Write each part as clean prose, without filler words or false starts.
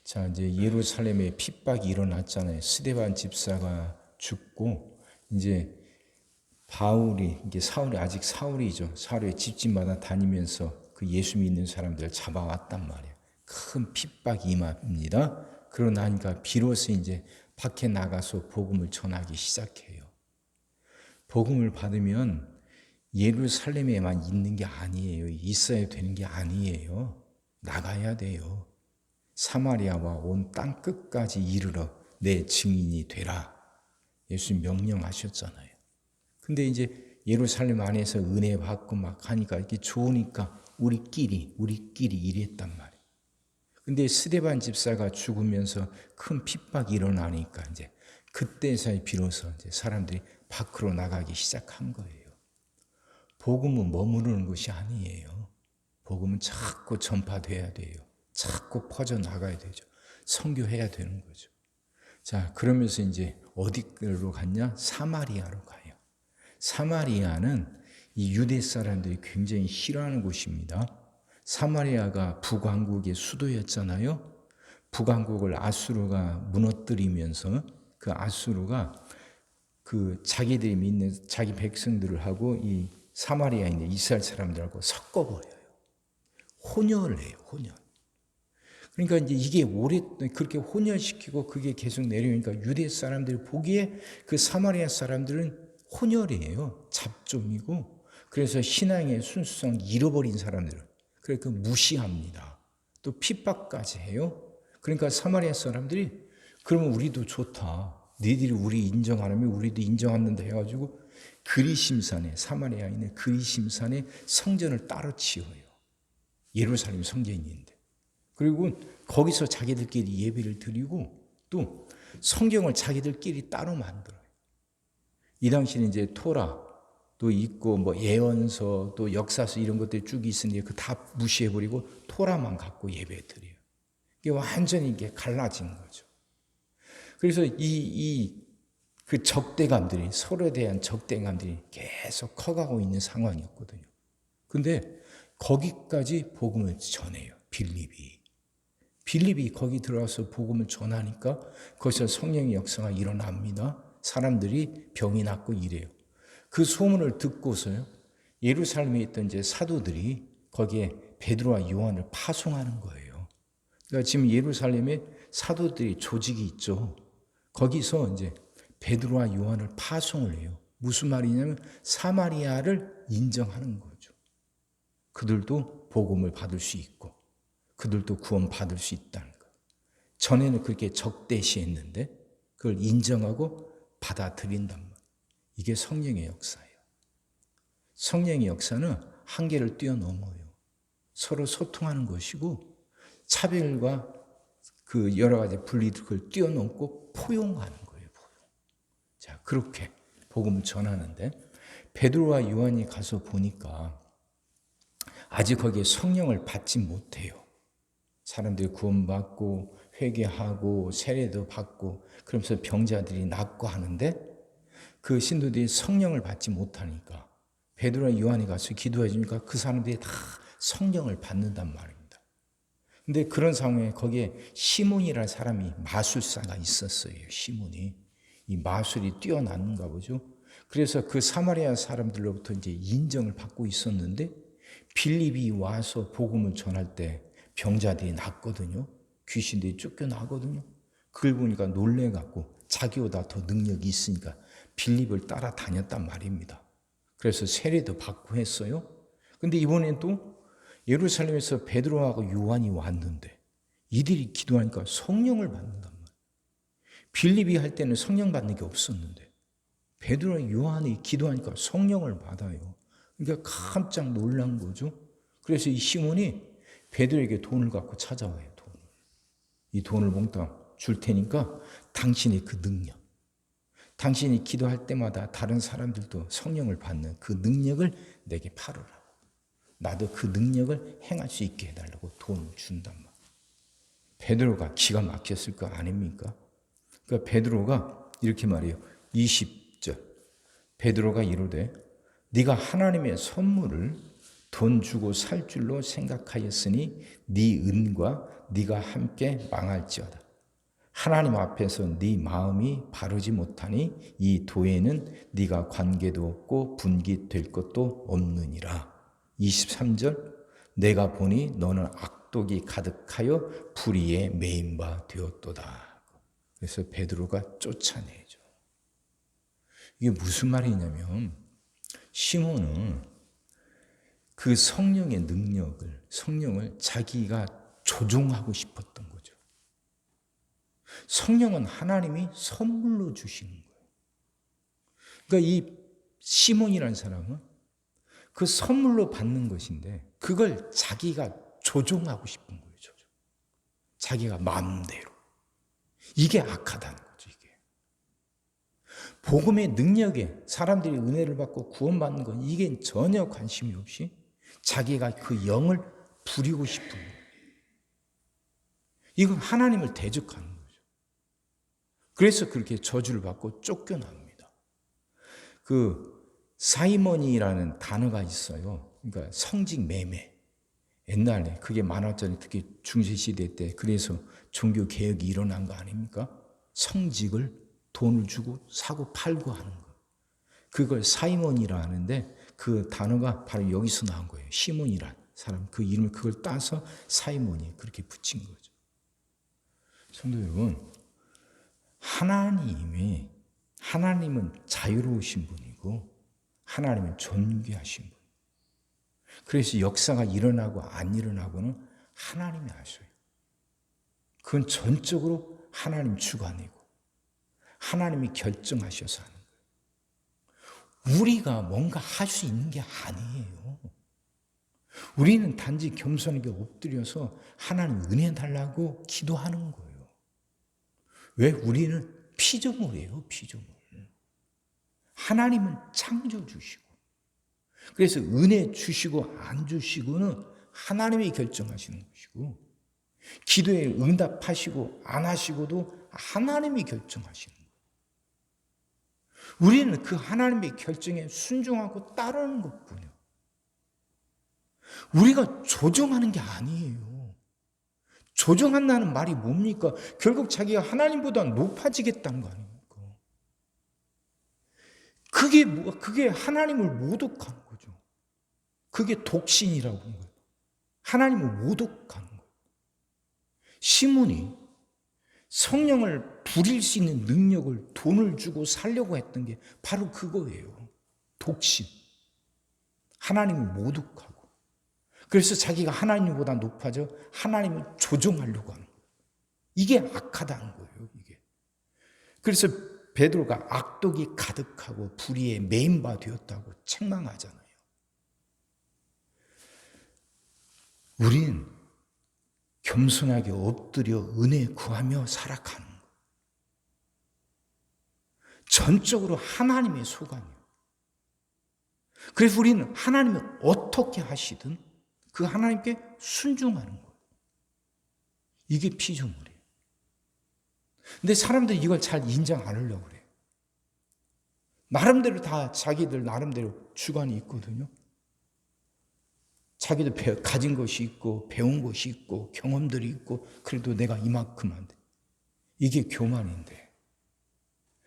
자, 이제 예루살렘에 핍박이 일어났잖아요. 스데반 집사가 죽고 이제 바울이 이게 사울이 아직 사울이죠. 사울의 집집마다 다니면서 그 예수 믿는 사람들 잡아왔단 말이에요. 큰 핍박이 임합니다. 그러나니까 비로소 이제 밖에 나가서 복음을 전하기 시작해요. 복음을 받으면 예루살렘에만 있는 게 아니에요. 있어야 되는 게 아니에요. 나가야 돼요. 사마리아와 온 땅 끝까지 이르러 내 증인이 되라. 예수님 명령하셨잖아요. 근데 이제 예루살렘 안에서 은혜 받고 막 하니까 이게 좋으니까 우리끼리 이랬단 말이에요. 근데 스데반 집사가 죽으면서 큰 핍박이 일어나니까 이제 그때서야 비로소 이제 사람들이 밖으로 나가기 시작한 거예요. 복음은 머무르는 것이 아니에요. 복음은 자꾸 전파돼야 돼요. 자꾸 퍼져나가야 되죠. 선교해야 되는 거죠. 자, 그러면서 이제 어디로 갔냐? 사마리아로 가요. 사마리아는 이 유대 사람들이 굉장히 싫어하는 곳입니다. 사마리아가 북왕국의 수도였잖아요. 북왕국을 아수르가 무너뜨리면서 그 아수르가 그 자기들이 믿는 자기 백성들을 하고 이 사마리아에 있는 이스라엘 사람들하고 섞어버려요. 혼혈을 해요, 혼혈. 그러니까 이제 이게 그렇게 혼혈시키고 그게 계속 내려오니까 유대 사람들이 보기에 그 사마리아 사람들은 혼혈이에요. 잡종이고. 그래서 신앙의 순수성 잃어버린 사람들은 그러니까 무시합니다. 또 핍박까지 해요. 그러니까 사마리아 사람들이 그러면 우리도 좋다. 너희들이 우리 인정 안 하면 우리도 인정한다 해가지고 그리심산에 사마리아에 있는 그리심산에 성전을 따로 지어요. 예루살렘 성전인데. 그리고 거기서 자기들끼리 예배를 드리고 또 성경을 자기들끼리 따로 만들어요. 이 당시는 이제 토라도 있고 뭐 예언서 또 역사서 이런 것들이 쭉 있으니 그 다 무시해버리고 토라만 갖고 예배 드려요. 이게 완전히 이게 갈라진 거죠. 그래서 그 적대감들이 서로에 대한 적대감들이 계속 커가고 있는 상황이었거든요. 근데 거기까지 복음을 전해요. 빌립이 거기 들어와서 복음을 전하니까 거기서 성령의 역사가 일어납니다. 사람들이 병이 낫고 이래요. 그 소문을 듣고서요. 예루살렘에 있던 이제 사도들이 거기에 베드로와 요한을 파송하는 거예요. 그러니까 지금 예루살렘에 사도들이 조직이 있죠. 거기서 이제 베드로와 요한을 파송을 해요. 무슨 말이냐면 사마리아를 인정하는 거죠. 그들도 복음을 받을 수 있고 그들도 구원 받을 수 있다는 거. 전에는 그렇게 적대시했는데 그걸 인정하고 받아들인단 말이에요. 이게 성령의 역사예요. 성령의 역사는 한계를 뛰어넘어요. 서로 소통하는 것이고 차별과 그 여러 가지 분리를 뛰어넘고 포용하는 거예요. 포용. 자, 그렇게 복음을 전하는데 베드로와 요한이 가서 보니까 아직 거기에 성령을 받지 못해요. 사람들이 구원받고 회개하고 세례도 받고 그러면서 병자들이 낫고 하는데 그 신도들이 성령을 받지 못하니까 베드로와 요한이 가서 기도해 주니까 그 사람들이 다 성령을 받는단 말입니다. 근데 그런 상황에 거기에 시몬이라는 사람이 마술사가 있었어요. 시몬이. 이 마술이 뛰어났는가 보죠. 그래서 그 사마리아 사람들로부터 이제 인정을 받고 있었는데 빌립이 와서 복음을 전할 때 병자들이 낫거든요. 귀신들이 쫓겨나거든요. 그걸 보니까 놀래갖고 자기보다 더 능력이 있으니까 빌립을 따라다녔단 말입니다. 그래서 세례도 받고 했어요. 근데 이번엔 또 예루살렘에서 베드로하고 요한이 왔는데 이들이 기도하니까 성령을 받는단 말이에요. 빌립이 할 때는 성령 받는 게 없었는데 베드로와 요한이 기도하니까 성령을 받아요. 그러니까 깜짝 놀란 거죠. 그래서 이 시몬이 베드로에게 돈을 갖고 찾아와요. 돈을. 이 돈을 몽땅 줄 테니까 당신의 그 능력, 당신이 기도할 때마다 다른 사람들도 성령을 받는 그 능력을 내게 팔으라고. 나도 그 능력을 행할 수 있게 해달라고 돈을 준단 말이에요. 베드로가 기가 막혔을 거 아닙니까? 그러니까 베드로가 이렇게 말해요. 20절. 베드로가 이르되 네가 하나님의 선물을 돈 주고 살 줄로 생각하였으니 네 은과 네가 함께 망할지어다. 하나님 앞에서 네 마음이 바르지 못하니 이 도에는 네가 관계도 없고 분깃될 것도 없느니라. 23절 내가 보니 너는 악독이 가득하여 불의에 매인 바 되었도다. 그래서 베드로가 쫓아내죠. 이게 무슨 말이냐면 시몬은 그 성령의 능력을, 성령을 자기가 조종하고 싶었던 거죠. 성령은 하나님이 선물로 주시는 거예요. 그러니까 이 시몬이라는 사람은 그 선물로 받는 것인데 그걸 자기가 조종하고 싶은 거예요. 조종. 자기가 마음대로. 이게 악하다는 거죠. 이게. 복음의 능력에 사람들이 은혜를 받고 구원받는 건 이게 전혀 관심이 없이 자기가 그 영을 부리고 싶은 거예요. 이건 하나님을 대적하는 거죠. 그래서 그렇게 저주를 받고 쫓겨납니다. 그 사이먼이라는 단어가 있어요. 그러니까 성직 매매. 옛날에 그게 많았잖아요. 특히 중세시대 때. 그래서 종교 개혁이 일어난 거 아닙니까? 성직을 돈을 주고 사고 팔고 하는 거. 그걸 사이먼이라 하는데 그 단어가 바로 여기서 나온 거예요. 시몬이란 사람. 그 이름을 그걸 따서 사이먼이 그렇게 붙인 거죠. 성도 여러분, 하나님은 자유로우신 분이고 하나님은 존귀하신 분. 그래서 역사가 일어나고 안 일어나고는 하나님이 아셔요. 그건 전적으로 하나님 주관이고 하나님이 결정하셔서 하는 거예요. 우리가 뭔가 할 수 있는 게 아니에요. 우리는 단지 겸손하게 엎드려서 하나님 은혜 달라고 기도하는 거예요. 왜? 우리는 피조물이에요. 피조물. 하나님은 창조주시고 그래서 은혜 주시고 안 주시고는 하나님이 결정하시는 것이고 기도에 응답하시고 안 하시고도 하나님이 결정하시는 거예요. 우리는 그 하나님의 결정에 순종하고 따르는 것뿐이에요. 우리가 조종하는 게 아니에요. 조종한다는 말이 뭡니까? 결국 자기가 하나님보다 높아지겠다는 거 아닙니까? 그게 하나님을 모독하는 거죠. 그게 독신이라고 하는 거예요. 하나님을 모독하는 거예요. 시몬이 성령을 부릴 수 있는 능력을 돈을 주고 살려고 했던 게 바로 그거예요. 독신. 하나님을 모독하고. 그래서 자기가 하나님보다 높아져 하나님을 조종하려고 하는 거예요. 이게 악하다는 거예요. 이게. 그래서 베드로가 악독이 가득하고 불의에 매인 바 되었다고 책망하잖아요. 우린 겸손하게 엎드려 은혜 구하며 살아가는 거예요. 전적으로 하나님의 소관이에요. 그래서 우리는 하나님이 어떻게 하시든 그 하나님께 순종하는 거예요. 이게 피조물이에요. 근데 사람들이 이걸 잘 인정 안 하려고 그래요. 나름대로 다 자기들 나름대로 주관이 있거든요. 자기도 가진 것이 있고 배운 것이 있고 경험들이 있고 그래도 내가 이만큼 안 돼. 이게 교만인데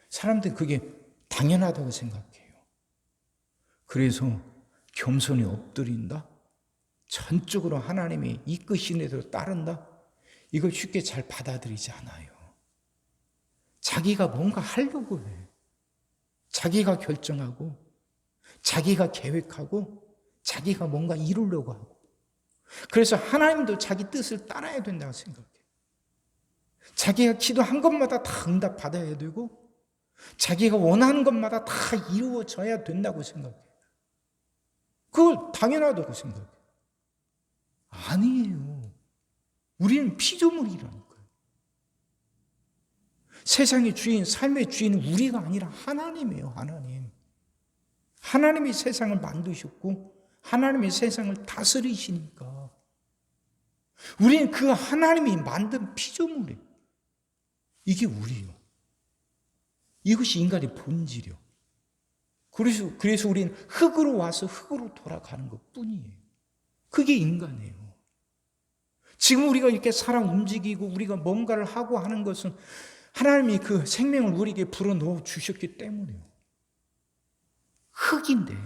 사람들은 그게 당연하다고 생각해요. 그래서 겸손히 엎드린다? 전적으로 하나님이 이끄시는 대로 따른다? 이걸 쉽게 잘 받아들이지 않아요. 자기가 뭔가 하려고 해. 자기가 결정하고 자기가 계획하고 자기가 뭔가 이루려고 하고 그래서 하나님도 자기 뜻을 따라야 된다고 생각해요. 자기가 기도한 것마다 다 응답 받아야 되고 자기가 원하는 것마다 다 이루어져야 된다고 생각해요. 그걸 당연하다고 생각해요. 아니에요. 우리는 피조물이라니까요. 세상의 주인, 삶의 주인은 우리가 아니라 하나님이에요. 하나님. 하나님이 세상을 만드셨고 하나님이 세상을 다스리시니까 우리는 그 하나님이 만든 피조물이에요. 이게 우리예요. 이것이 인간의 본질이요. 그래서 우리는 흙으로 와서 흙으로 돌아가는 것 뿐이에요. 그게 인간이에요. 지금 우리가 이렇게 살아 움직이고 우리가 뭔가를 하고 하는 것은 하나님이 그 생명을 우리에게 불어넣어 주셨기 때문이에요. 흙인데,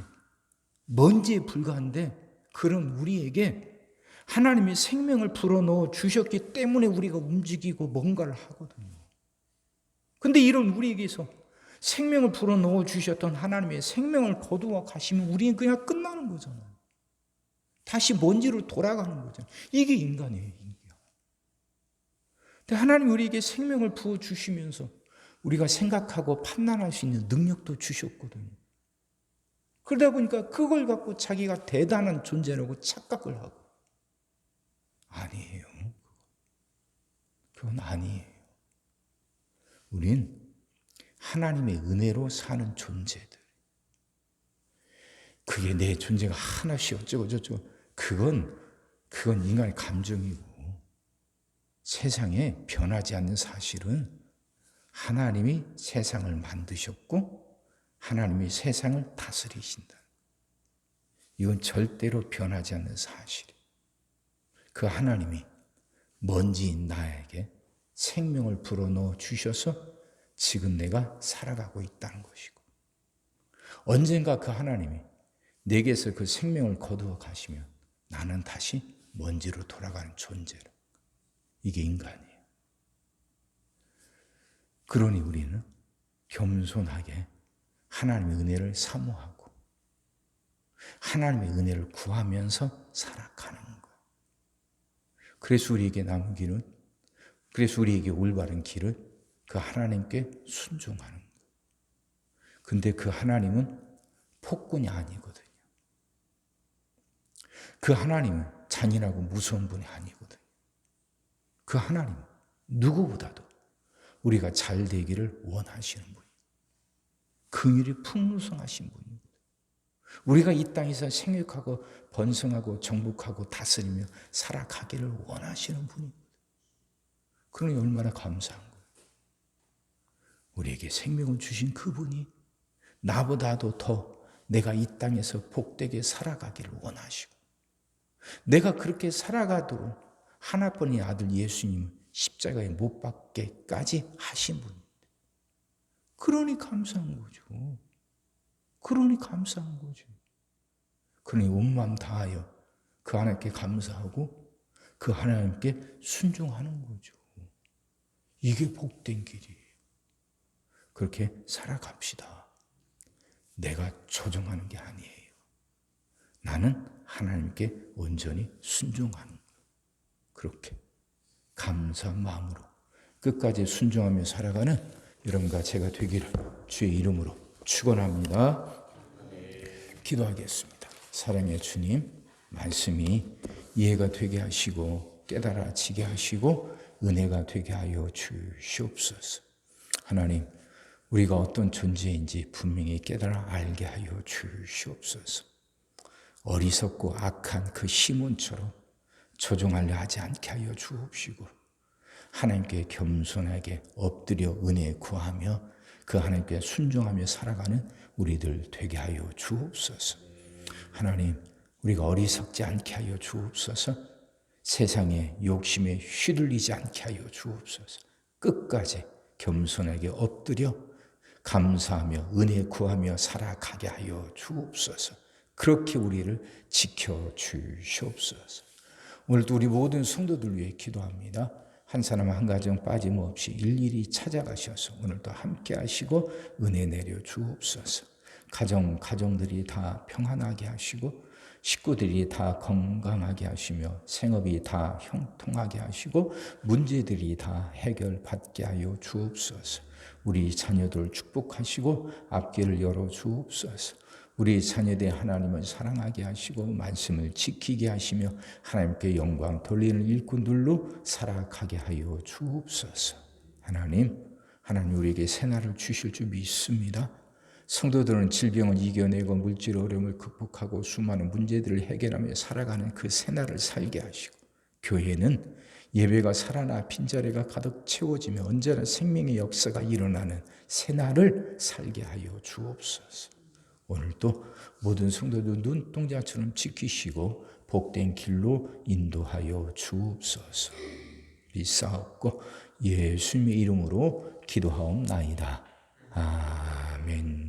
먼지에 불과한데 그런 우리에게 하나님이 생명을 불어넣어 주셨기 때문에 우리가 움직이고 뭔가를 하거든요. 근데 이런 우리에게서 생명을 불어넣어 주셨던 하나님의 생명을 거두어 가시면 우리는 그냥 끝나는 거잖아요. 다시 먼지로 돌아가는 거잖아요. 이게 인간이에요. 근데 하나님이 우리에게 생명을 부어주시면서 우리가 생각하고 판단할 수 있는 능력도 주셨거든요. 그러다 보니까 그걸 갖고 자기가 대단한 존재라고 착각을 하고. 아니에요. 그건 아니에요. 우린 하나님의 은혜로 사는 존재들. 그게 내 존재가 하나씩 어쩌고 저쩌고. 그건 인간의 감정이고. 세상에 변하지 않는 사실은 하나님이 세상을 만드셨고 하나님이 세상을 다스리신다. 이건 절대로 변하지 않는 사실이에요. 그 하나님이 먼지인 나에게 생명을 불어넣어 주셔서 지금 내가 살아가고 있다는 것이고, 언젠가 그 하나님이 내게서 그 생명을 거두어 가시면 나는 다시 먼지로 돌아가는 존재로. 이게 인간이에요. 그러니 우리는 겸손하게 하나님의 은혜를 사모하고 하나님의 은혜를 구하면서 살아가는 거예요. 그래서 우리에게 남은 길은, 그래서 우리에게 올바른 길은 그 하나님께 순종하는 거예요. 근데 그 하나님은 폭군이 아니거든요. 그 하나님은 잔인하고 무서운 분이 아니거든요. 그 하나님은 누구보다도 우리가 잘 되기를 원하시는 분이에요. 긍휼이 풍성하신 분이에요. 우리가 이 땅에서 생육하고 번성하고 정복하고 다스리며 살아가기를 원하시는 분이에요. 그러니 얼마나 감사한 거예요. 우리에게 생명을 주신 그분이 나보다도 더 내가 이 땅에서 복되게 살아가기를 원하시고, 내가 그렇게 살아가도록 하나뿐인 아들 예수님 십자가에 못 박게까지 하신 분입니다. 그러니 감사한 거죠. 그러니 감사한 거죠. 그러니 온 마음 다하여 그 하나님께 감사하고 그 하나님께 순종하는 거죠. 이게 복된 길이에요. 그렇게 살아갑시다. 내가 조종하는 게 아니에요. 나는 하나님께 온전히 순종하는 거예요. 그렇게 감사한 마음으로 끝까지 순종하며 살아가는 여러분과 제가 되기를 주의 이름으로 축원합니다. 기도하겠습니다. 사랑의 주님, 말씀이 이해가 되게 하시고 깨달아지게 하시고 은혜가 되게 하여 주시옵소서. 하나님, 우리가 어떤 존재인지 분명히 깨달아 알게 하여 주시옵소서. 어리석고 악한 그 시몬처럼 조종하려 하지 않게 하여 주옵시고, 하나님께 겸손하게 엎드려 은혜 구하며 그 하나님께 순종하며 살아가는 우리들 되게 하여 주옵소서. 하나님, 우리가 어리석지 않게 하여 주옵소서. 세상의 욕심에 휘둘리지 않게 하여 주옵소서. 끝까지 겸손하게 엎드려 감사하며 은혜 구하며 살아가게 하여 주옵소서. 그렇게 우리를 지켜주시옵소서. 오늘도 우리 모든 성도들 위해 기도합니다. 한 사람 한 가정 빠짐없이 일일이 찾아가셔서 오늘도 함께 하시고 은혜 내려 주옵소서. 가정들이 다 평안하게 하시고 식구들이 다 건강하게 하시며 생업이 다 형통하게 하시고 문제들이 다 해결받게 하여 주옵소서. 우리 자녀들 축복하시고 앞길을 열어 주옵소서. 우리 자녀들 하나님을 사랑하게 하시고 말씀을 지키게 하시며 하나님께 영광 돌리는 일꾼들로 살아가게 하여 주옵소서. 하나님 우리에게 새날을 주실 줄 믿습니다. 성도들은 질병을 이겨내고 물질 어려움을 극복하고 수많은 문제들을 해결하며 살아가는 그 새날을 살게 하시고, 교회는 예배가 살아나 빈자리가 가득 채워지며 언제나 생명의 역사가 일어나는 새날을 살게 하여 주옵소서. 오늘도 모든 성도들 눈동자처럼 지키시고 복된 길로 인도하여 주옵소서. 믿사옵고 예수님의 이름으로 기도하옵나이다. 아멘.